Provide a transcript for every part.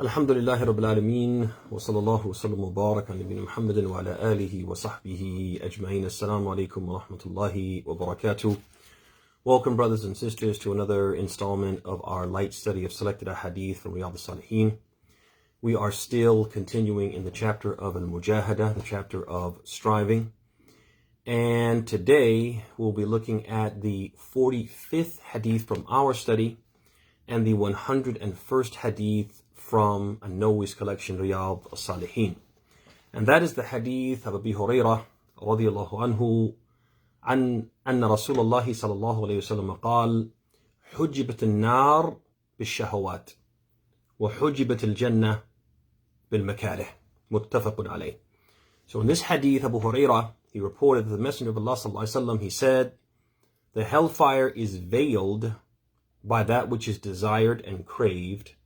Alhamdulillahi Rabbil Alameen wa sallallahu wa sallam wa barak ala nabiyyina Muhammadin wa ala alihi wa sahbihi ajma'in. Assalamu alaikum wa rahmatullahi wa barakatuh. Welcome, brothers and sisters, to another installment of our light study of selected Ahadith from RIYADHUS-SALIHIN. We are still continuing in the chapter of Al-Mujahada, the chapter of striving. And today we'll be looking at the 45th Hadith from our study and the 101st Hadith from An-Nawawi's collection, RIYADHUS-SALIHIN. And that is the Hadith of Abu Hurairah radiyallahu anhu عن أن رسول الله صلى الله عليه وسلم قال حجبت النار بالشهوات وحجبت الجنة بالمكاره متفق عليه. So in this hadith, Abu Hurairah, he reported that the Messenger of Allah صلى الله عليه وسلم, he said, the hellfire is veiled by that which is desired and craved,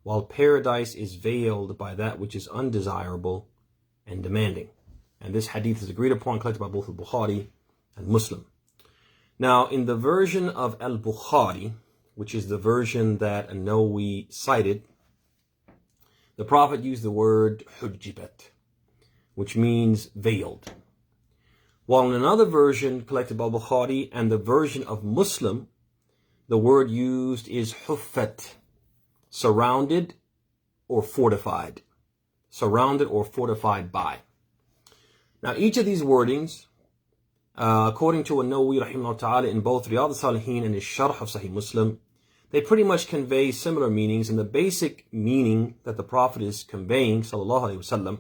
while paradise is veiled by that which is undesirable and demanding. And this hadith is agreed upon, collected by both Al-Bukhari and Muslim. Now, in the version of Al-Bukhari, which is the version that An-Nawawi cited, the Prophet used the word hujjibat, which means veiled. While in another version collected by Bukhari and the version of Muslim, the word used is huffat, surrounded or fortified. Surrounded or fortified by. Now, each of these wordings, according to An-Nawawi rahimahullah ta'ala, in both Riyadh-us-Salihin and his Sharh of Sahih Muslim, they pretty much convey similar meanings, and the basic meaning that the Prophet is conveying, sallallahu alayhi wasallam,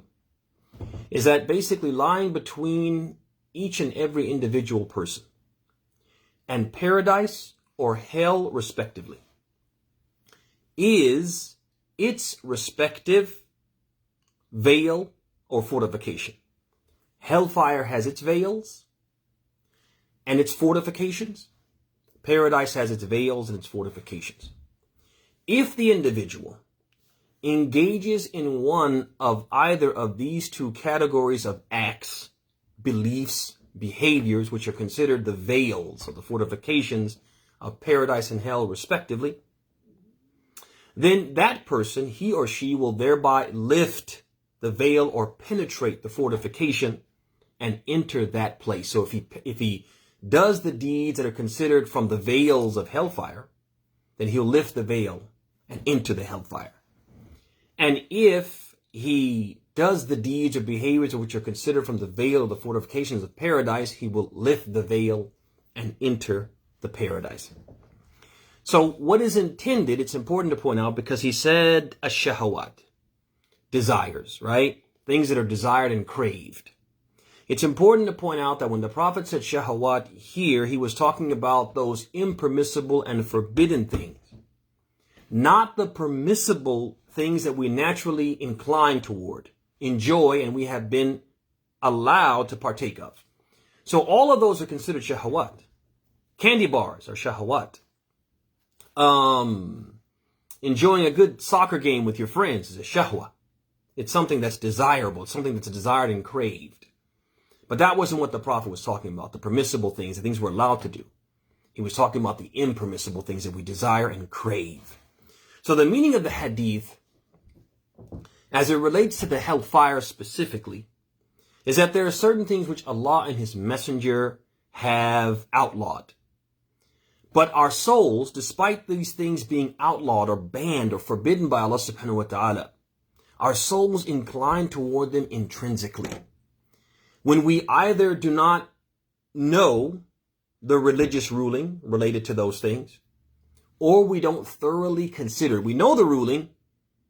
is that basically lying between each and every individual person and paradise or hell respectively is its respective veil or fortification. Hellfire has its veils and its fortifications. Paradise has its veils and its fortifications. If the individual engages in one of either of these two categories of acts, beliefs, behaviors, which are considered the veils or the fortifications of paradise and hell respectively, then that person, he or she, will thereby lift the veil or penetrate the fortification and enter that place. So if he does the deeds that are considered from the veils of hellfire, then he'll lift the veil and enter the hellfire. And if he does the deeds or behaviors which are considered from the veil of the fortifications of paradise, he will lift the veil and enter the paradise. So what is intended, it's important to point out, because he said ash-shahawat, desires, right? Things that are desired and craved. It's important to point out that when the Prophet said shahawat here, he was talking about those impermissible and forbidden things, not the permissible things that we naturally incline toward, enjoy, and we have been allowed to partake of. So all of those are considered shahawat. Candy bars are shahawat. Enjoying a good soccer game with your friends is a shahwa. It's something that's desirable. It's something that's desired and craved. But that wasn't what the Prophet was talking about, the permissible things, the things we're allowed to do. He was talking about the impermissible things that we desire and crave. So the meaning of the hadith, as it relates to the hellfire specifically, is that there are certain things which Allah and His Messenger have outlawed. But our souls, despite these things being outlawed or banned or forbidden by Allah subhanahu wa ta'ala, our souls incline toward them intrinsically. When we either do not know the religious ruling related to those things, or we don't thoroughly consider, we know the ruling,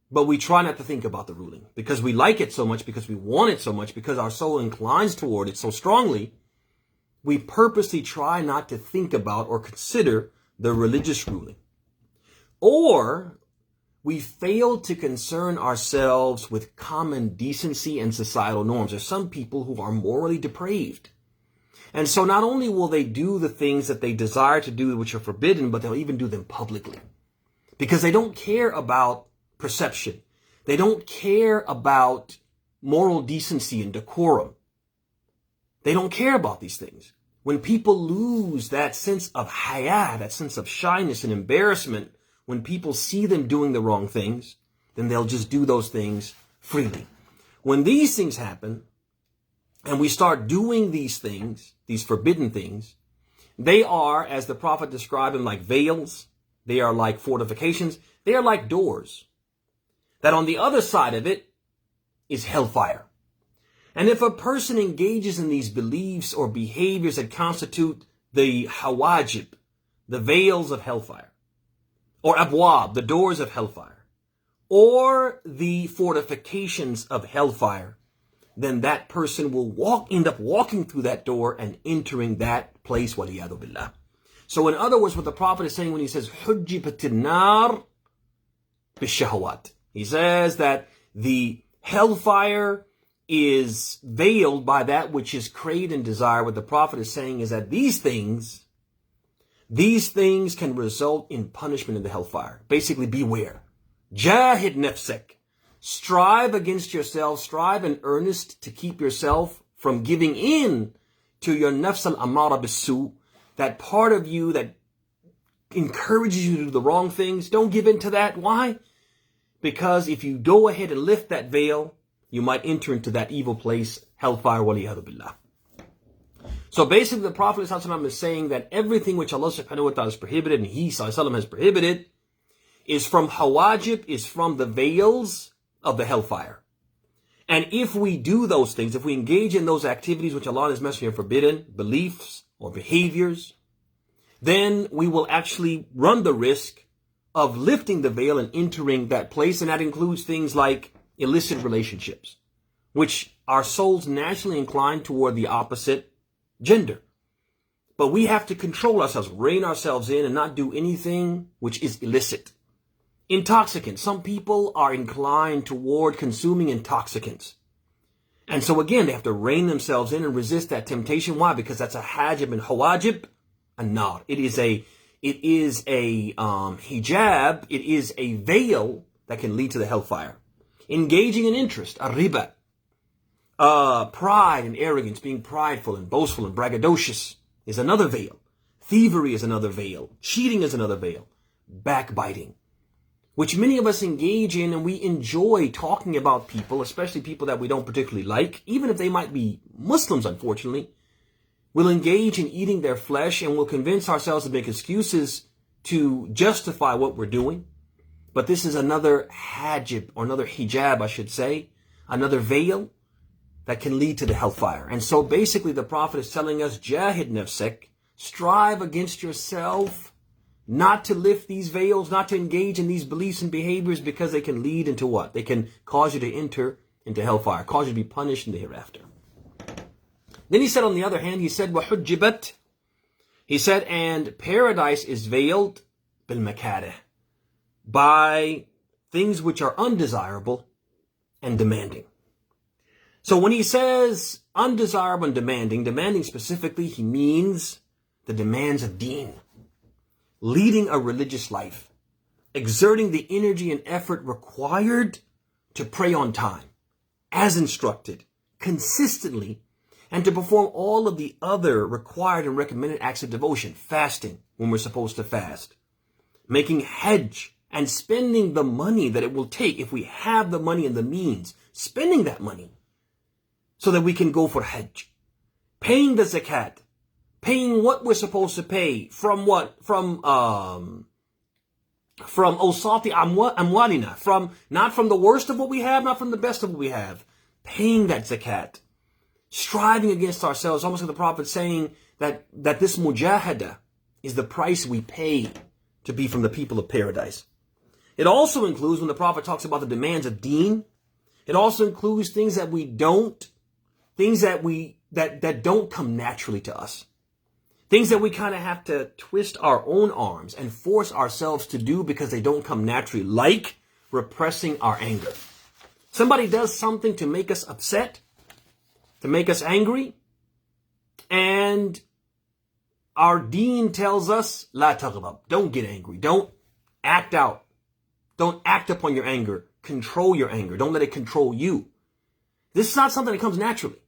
but we try not to think about the ruling because we like it so much, because we want it so much, because our soul inclines toward it so strongly, we purposely try not to think about or consider the religious ruling. Or we fail to concern ourselves with common decency and societal norms. There's some people who are morally depraved. And so not only will they do the things that they desire to do which are forbidden, but they'll even do them publicly. Because they don't care about perception. They don't care about moral decency and decorum. They don't care about these things. When people lose that sense of haya, that sense of shyness and embarrassment, when people see them doing the wrong things, then they'll just do those things freely. When these things happen, and we start doing these things, these forbidden things, they are, as the Prophet described them, like veils. They are like fortifications. They are like doors. That on the other side of it is hellfire. And if a person engages in these beliefs or behaviors that constitute the hawajib, the veils of hellfire, or abwab, the doors of hellfire, or the fortifications of hellfire, then that person will end up walking through that door and entering that place, waliyadu billah. So in other words, what the Prophet is saying when he says, hujjibatin nar bishahawat, he says that the hellfire is veiled by that which is craved and desired. What the Prophet is saying is that these things can result in punishment in the hellfire. Basically, beware. Jahid nafsak. Strive against yourself. Strive in earnest to keep yourself from giving in to your nafs al-amara bisu, that part of you that encourages you to do the wrong things. Don't give in to that. Why? Because if you go ahead and lift that veil, you might enter into that evil place, hellfire, waliyadu billah. So basically the Prophet ﷺ is saying that everything which Allah subhanahu wa ta'ala has prohibited and He ﷺ has prohibited is from hawajib, is from the veils of the hellfire. And if we do those things, if we engage in those activities which Allah and His Messenger have forbidden, beliefs or behaviors, then we will actually run the risk of lifting the veil and entering that place. And that includes things like illicit relationships, which our souls naturally incline toward the opposite gender. But we have to control ourselves, rein ourselves in, and not do anything which is illicit. Intoxicants. Some people are inclined toward consuming intoxicants. And so again, they have to rein themselves in and resist that temptation. Why? Because that's a hajib and hawajib and nar. It is a hijab. It is a veil that can lead to the hellfire. Engaging in interest, a riba. Pride and arrogance, being prideful and boastful and braggadocious is another veil. Thievery is another veil. Cheating is another veil. Backbiting, which many of us engage in, and we enjoy talking about people, especially people that we don't particularly like, even if they might be Muslims, unfortunately. We'll engage in eating their flesh, and we'll convince ourselves to make excuses to justify what we're doing. But this is another hajib, or another hijab, I should say, another veil that can lead to the hellfire. And so basically the Prophet is telling us, jahid nafsak, strive against yourself, not to lift these veils, not to engage in these beliefs and behaviors, because they can lead into what? They can cause you to enter into hellfire, cause you to be punished in the hereafter. Then he said, on the other hand, he said, وَحُجِّبَتْ, he said, and paradise is veiled bil-makarih, by things which are undesirable and demanding. So when he says undesirable and demanding specifically, he means the demands of deen, leading a religious life, exerting the energy and effort required to pray on time, as instructed, consistently, and to perform all of the other required and recommended acts of devotion, fasting when we're supposed to fast, making hajj, and spending the money that it will take, if we have the money and the means, spending that money so that we can go for hajj, paying the zakat, paying what we're supposed to pay from what? From awsati amwalina, not from the worst of what we have, not from the best of what we have, paying that zakat, striving against ourselves, almost like the Prophet saying that this mujahada is the price we pay to be from the people of paradise. It also includes, when the Prophet talks about the demands of deen, it also includes things that we don't, things that don't come naturally to us. Things that we kind of have to twist our own arms and force ourselves to do because they don't come naturally, like repressing our anger. Somebody does something to make us upset, to make us angry, and our deen tells us, la taghdab, don't get angry, don't act out. Don't act upon your anger. Control your anger. Don't let it control you. This is not something that comes naturally.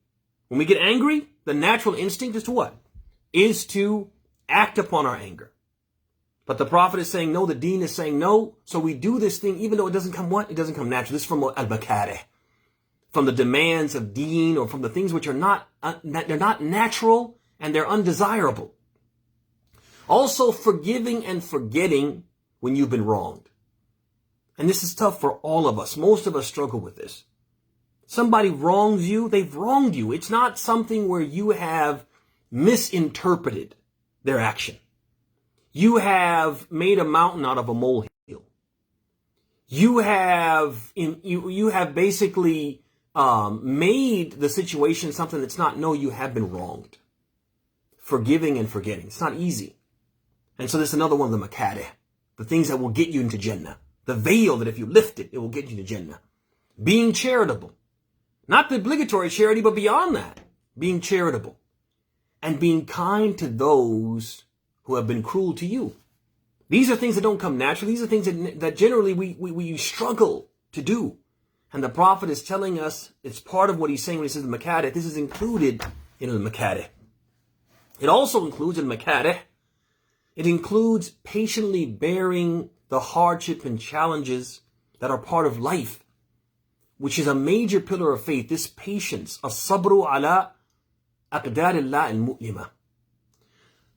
When we get angry, the natural instinct is to what? Is to act upon our anger. But the Prophet is saying no, the deen is saying no. So we do this thing even though it doesn't come what? It doesn't come natural. This is from al-makarih, from the demands of deen, or from the things which are not, they're not natural and they're undesirable. Also forgiving and forgetting when you've been wronged. And this is tough for all of us. Most of us struggle with this. Somebody wrongs you, they've wronged you. It's not something where you have misinterpreted their action. You have made a mountain out of a molehill. You have basically made the situation something that's not. No, you have been wronged. Forgiving and forgetting. It's not easy. And so there's another one of the makarih, the things that will get you into Jannah. The veil that if you lift it, it will get you to Jannah. Being charitable. Not the obligatory charity, but beyond that. Being charitable. And being kind to those who have been cruel to you. These are things that don't come naturally. These are things that generally we struggle to do. And the Prophet is telling us, it's part of what he's saying when he says the makarih. This is included in the makarih. It also includes in makarih, it includes patiently bearing the hardship and challenges that are part of life, which is a major pillar of faith. This patience, as-sabru ala aqdarillah al-mu'lima.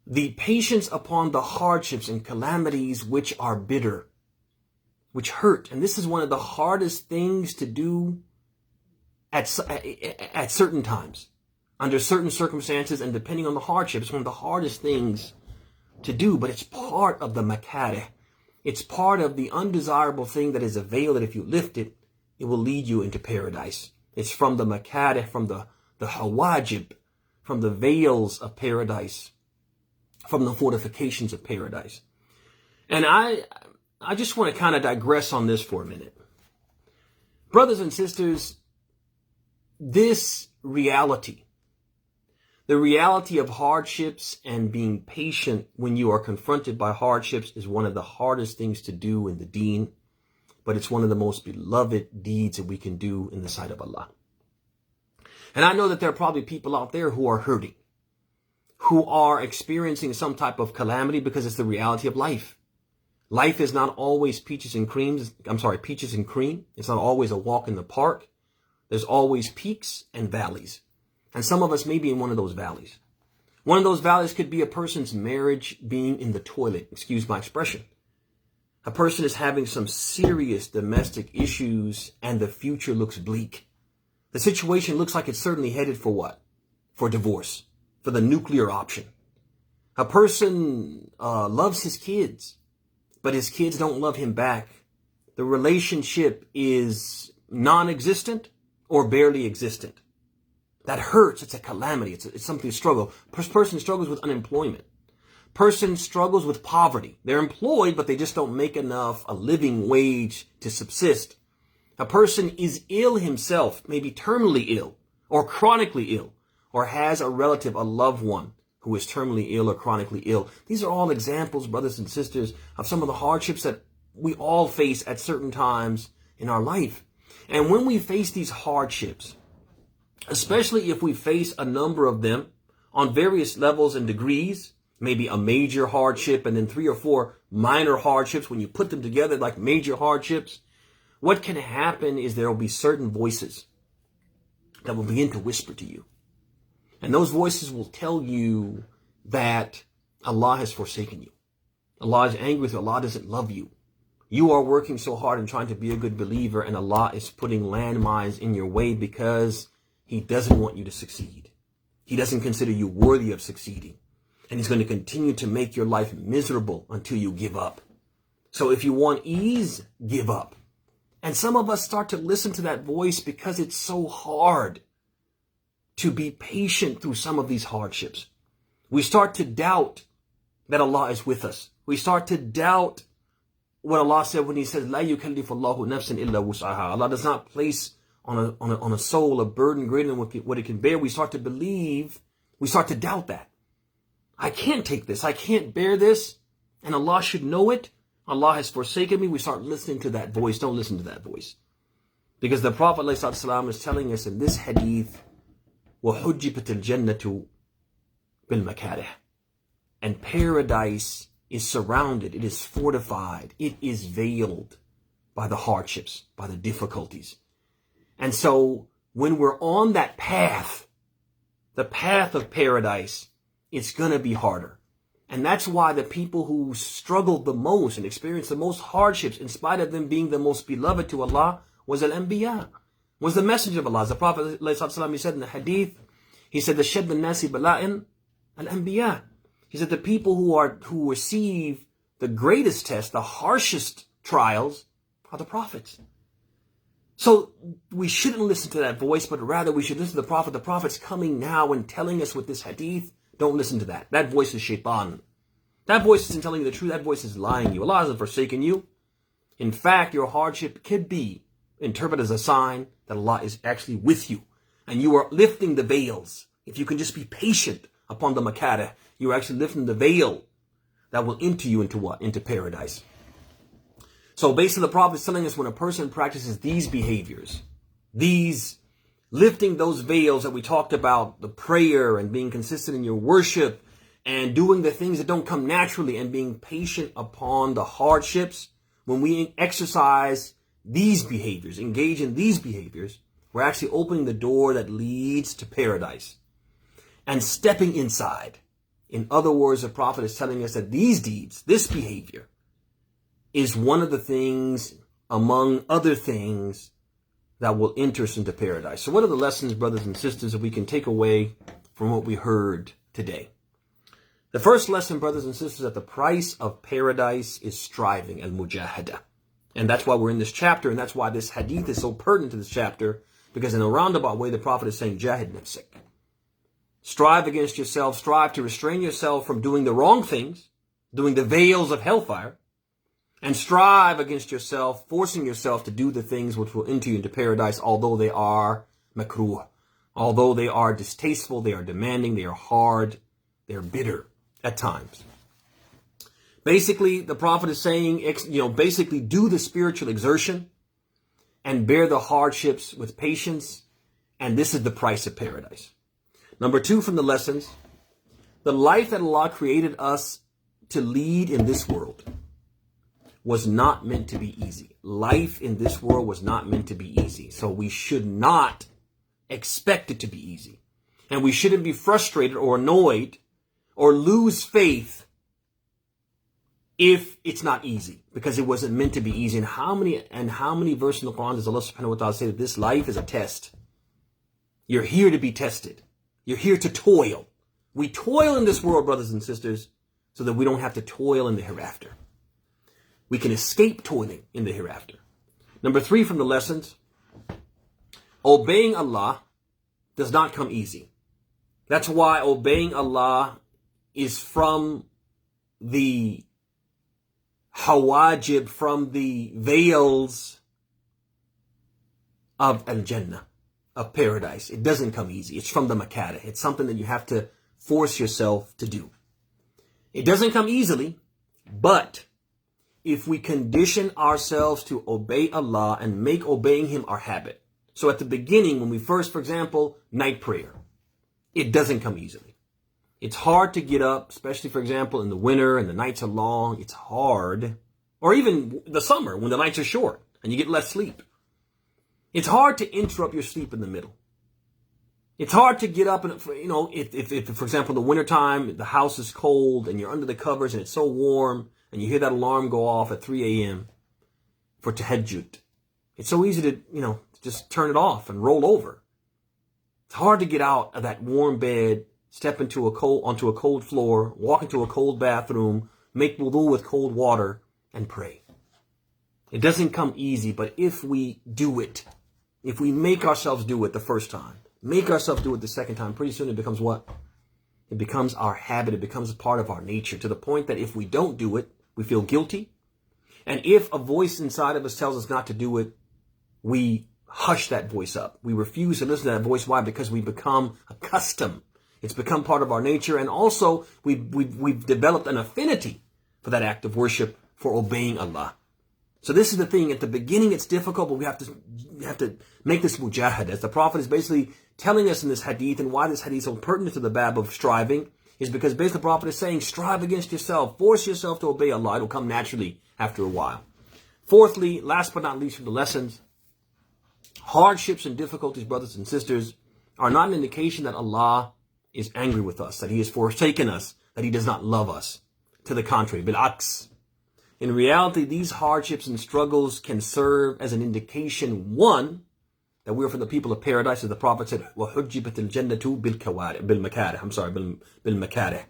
The patience upon the hardships and calamities which are bitter, which hurt. And this is one of the hardest things to do at certain times, under certain circumstances, and depending on the hardship. It's one of the hardest things to do, but it's part of the makarih. It's part of the undesirable thing that is a veil that if you lift it, it will lead you into paradise. It's from the makarih, from the hawajib, from the veils of paradise, from the fortifications of paradise. And I just want to kind of digress on this for a minute. Brothers and sisters, this reality, the reality of hardships and being patient when you are confronted by hardships, is one of the hardest things to do in the deen, but it's one of the most beloved deeds that we can do in the sight of Allah. And I know that there are probably people out there who are hurting, who are experiencing some type of calamity, because it's the reality of life. Life is not always peaches and cream. It's not always a walk in the park. There's always peaks and valleys. And some of us may be in one of those valleys. One of those valleys could be a person's marriage being in the toilet. Excuse my expression. A person is having some serious domestic issues and the future looks bleak. The situation looks like it's certainly headed for what? For divorce. For the nuclear option. A person loves his kids, but his kids don't love him back. The relationship is non-existent or barely existent. That hurts. It's a calamity. It's something to struggle. Person struggles with unemployment. Person struggles with poverty. They're employed, but they just don't make enough, a living wage to subsist. A person is ill himself, maybe terminally ill or chronically ill, or has a relative, a loved one who is terminally ill or chronically ill. These are all examples, brothers and sisters, of some of the hardships that we all face at certain times in our life. And when we face these hardships, especially if we face a number of them on various levels and degrees, maybe a major hardship and then 3 or 4 minor hardships, when you put them together like major hardships, what can happen is there will be certain voices that will begin to whisper to you. And those voices will tell you that Allah has forsaken you. Allah is angry with you. Allah doesn't love you. You are working so hard and trying to be a good believer, and Allah is putting landmines in your way because He doesn't want you to succeed. He doesn't consider you worthy of succeeding. And He's going to continue to make your life miserable until you give up. So if you want ease, give up. And some of us start to listen to that voice because it's so hard to be patient through some of these hardships. We start to doubt that Allah is with us. We start to doubt what Allah said when He says, "La yukallifu Allahu nafsan illa wus'aha." Allah does not place on a soul a burden greater than what it can bear. We start to believe, we start to doubt that. I can't take this. I can't bear this. And Allah should know it. Allah has forsaken me. We start listening to that voice. Don't listen to that voice. Because the Prophet ﷺ is telling us in this hadith, وَحُجِّبَتِ الْجَنَّةُ بِالْمَكَارِهِ. And paradise is surrounded, it is fortified, it is veiled by the hardships, by the difficulties. And so when we're on that path, the path of paradise, it's going to be harder. And that's why the people who struggled the most and experienced the most hardships, in spite of them being the most beloved to Allah, was Al-Anbiya, was the messenger of Allah. As the Prophet ﷺ, he said in the Hadith, he said, the Shadd al-Nasi bala'in Al-Anbiya. He said the people who receive the greatest test, the harshest trials, are the prophets. So we shouldn't listen to that voice, but rather we should listen to the Prophet. The Prophet's coming now and telling us with this hadith, don't listen to that. That voice is shaitan. That voice isn't telling you the truth. That voice is lying to you. Allah hasn't forsaken you. In fact, your hardship could be interpreted as a sign that Allah is actually with you. And you are lifting the veils. If you can just be patient upon the makarih, you are actually lifting the veil that will enter you into what? Into paradise. So basically the Prophet is telling us when a person practices these behaviors, these lifting those veils that we talked about, the prayer and being consistent in your worship and doing the things that don't come naturally and being patient upon the hardships, when we exercise these behaviors, engage in these behaviors, we're actually opening the door that leads to paradise and stepping inside. In other words, the Prophet is telling us that these deeds, this behavior, is one of the things, among other things, that will enter us into paradise. So what are the lessons, brothers and sisters, that we can take away from what we heard today? The first lesson, brothers and sisters, that the price of paradise is striving, al-mujahada. And that's why we're in this chapter, and that's why this hadith is so pertinent to this chapter, because in a roundabout way, the Prophet is saying, jahid nafsik. Strive against yourself, strive to restrain yourself from doing the wrong things, doing the veils of hellfire, and strive against yourself, forcing yourself to do the things which will enter you into paradise, although they are makruh, although they are distasteful, they are demanding, they are hard, they are bitter at times. Basically, the Prophet is saying, basically do the spiritual exertion and bear the hardships with patience, and this is the price of paradise. Number two from the lessons, the life that Allah created us to lead in this world was not meant to be easy. Life in this world was not meant to be easy. So we should not expect it to be easy. And we shouldn't be frustrated or annoyed or lose faith if it's not easy, because it wasn't meant to be easy. And how many verses in the Quran does Allah subhanahu wa ta'ala say that this life is a test? You're here to be tested. You're here to toil. We toil in this world, brothers and sisters, so that we don't have to toil in the hereafter. We can escape toiling in the hereafter. Number three from the lessons, obeying Allah does not come easy. That's why obeying Allah is from the hawajib, from the veils of al-Jannah, of paradise. It doesn't come easy. It's from the makarih. It's something that you have to force yourself to do. It doesn't come easily, but if we condition ourselves to obey Allah and make obeying Him our habit. So at the beginning, when we first, for example, night prayer, it doesn't come easily. It's hard to get up, especially, for example, in the winter and the nights are long. It's hard. Or even the summer when the nights are short and you get less sleep. It's hard to interrupt your sleep in the middle. It's hard to get up and, if for example, in the wintertime, the house is cold and you're under the covers and it's so warm, and you hear that alarm go off at 3 a.m. for tahajjud. It's so easy to, just turn it off and roll over. It's hard to get out of that warm bed, step onto a cold floor, walk into a cold bathroom, make wudu with cold water, and pray. It doesn't come easy, but if we do it, if we make ourselves do it the first time, make ourselves do it the second time, pretty soon it becomes what? It becomes our habit. It becomes a part of our nature, to the point that if we don't do it, we feel guilty. And if a voice inside of us tells us not to do it, we hush that voice up. We refuse to listen to that voice. Why? Because we become accustomed. It's become part of our nature. And also we've developed an affinity for that act of worship, for obeying Allah. So this is the thing. At the beginning, it's difficult, but we have to make this mujahada. As the Prophet is basically telling us in this hadith, and why this hadith is so pertinent to the bab of striving, is because basically the Prophet is saying, strive against yourself, force yourself to obey Allah. It'll come naturally after a while. Fourthly, last but not least from the lessons, hardships and difficulties, brothers and sisters, are not an indication that Allah is angry with us, that He has forsaken us, that He does not love us. To the contrary, bil-aks. In reality, these hardships and struggles can serve as an indication, one, that we are from the people of paradise, as the Prophet said, وَحُجِّبَتِ الْجَنَّةُ بِالْمَكَارِهِ.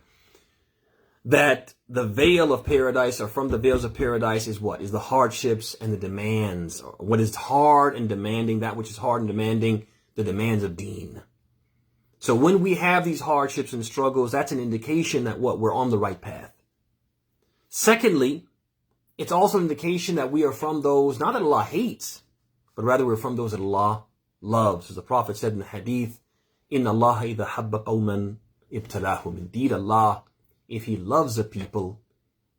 That the veil of paradise, or from the veils of paradise, is what? Is the hardships and the demands. What is hard and demanding, that which is hard and demanding, the demands of deen. So when we have these hardships and struggles, that's an indication that what? We're on the right path. Secondly, it's also an indication that we are from those, not that Allah hates, but rather we're from those that Allah loves. As the Prophet said in the Hadith, Inna Allah idha habba qawman ibtalahum. Indeed, Allah, if He loves a people,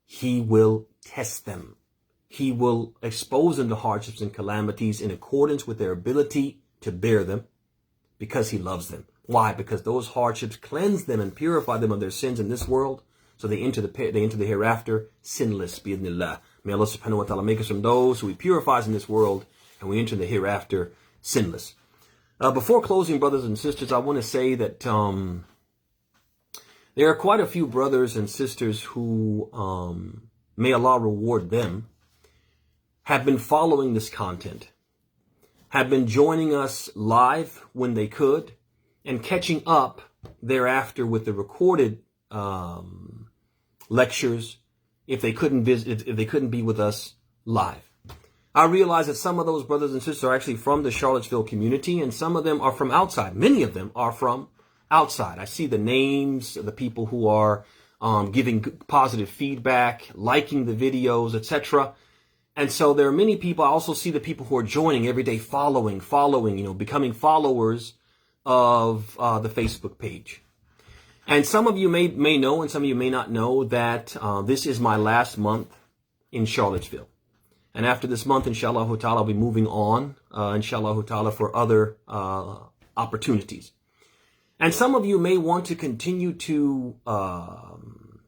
He will test them. He will expose them to hardships and calamities in accordance with their ability to bear them, because He loves them. Why? Because those hardships cleanse them and purify them of their sins in this world, so they enter the hereafter sinless, bi'idhnillah. May Allah subhanahu wa ta'ala make us from those who He purifies in this world, and we enter the hereafter sinless. Before closing, brothers and sisters, I want to say that there are quite a few brothers and sisters who, may Allah reward them, have been following this content, have been joining us live when they could, and catching up thereafter with the recorded lectures if they couldn't be with us live. I realize that some of those brothers and sisters are actually from the Charlottesville community, and some of them are from outside. Many of them are from outside. I see the names of the people who are giving positive feedback, liking the videos, etc. And so there are many people. I also see the people who are joining every day, following, becoming followers of the Facebook page. And some of you may know, and some of you may not know, that this is my last month in Charlottesville. And after this month, inshallah ta'ala, I'll be moving on, inshallah ta'ala, for other opportunities. And some of you may want to continue to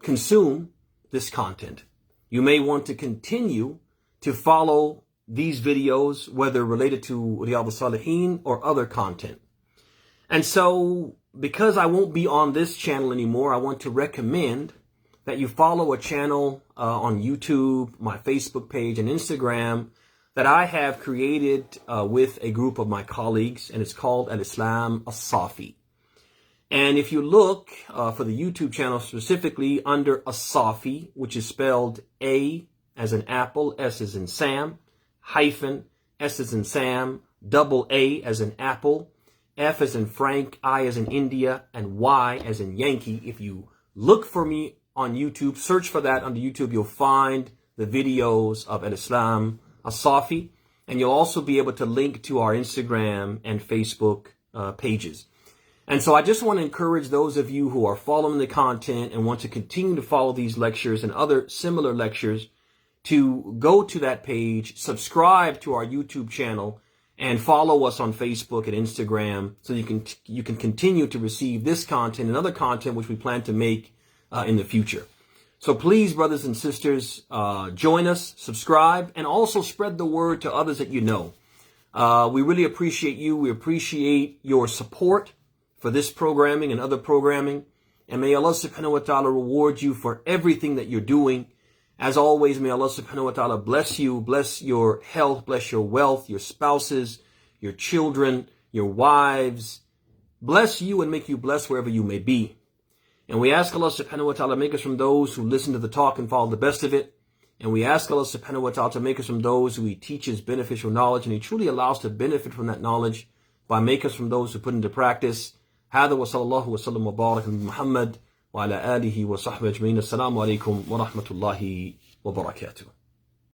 consume this content. You may want to continue to follow these videos, whether related to Riyadhus-SALIHIN or other content. And so, because I won't be on this channel anymore, I want to recommend that you follow a channel on YouTube, my Facebook page, and Instagram that I have created with a group of my colleagues, and it's called AL-ANSARI. And if you look for the YouTube channel specifically under ASAFI, which is spelled A as in apple, S as in Sam, hyphen, S as in Sam, double A as in apple, F as in Frank, I as in India, and Y as in Yankee. If you look for me on YouTube, search for that under YouTube, you'll find the videos of AL-ANSARI, and you'll also be able to link to our Instagram and Facebook pages. And so I just want to encourage those of you who are following the content and want to continue to follow these lectures and other similar lectures to go to that page, subscribe to our YouTube channel, and follow us on Facebook and Instagram, so you can continue to receive this content and other content which we plan to make in the future. So please, brothers and sisters, join us, subscribe, and also spread the word to others that you know. We really appreciate you. We appreciate your support for this programming and other programming. And may Allah subhanahu wa ta'ala reward you for everything that you're doing. As always, may Allah subhanahu wa ta'ala bless you, bless your health, bless your wealth, your spouses, your children, your wives. Bless you and make you blessed wherever you may be. And we ask Allah subhanahu wa ta'ala make us from those who listen to the talk and follow the best of it. And we ask Allah subhanahu wa ta'ala to make us from those who He teaches beneficial knowledge, and He truly allows to benefit from that knowledge by making us from those who put into practice. هذا وصلى الله وسلم وبارك على محمد وعلى آله وصحبه أجمعين. السلام عليكم ورحمة الله وبركاته.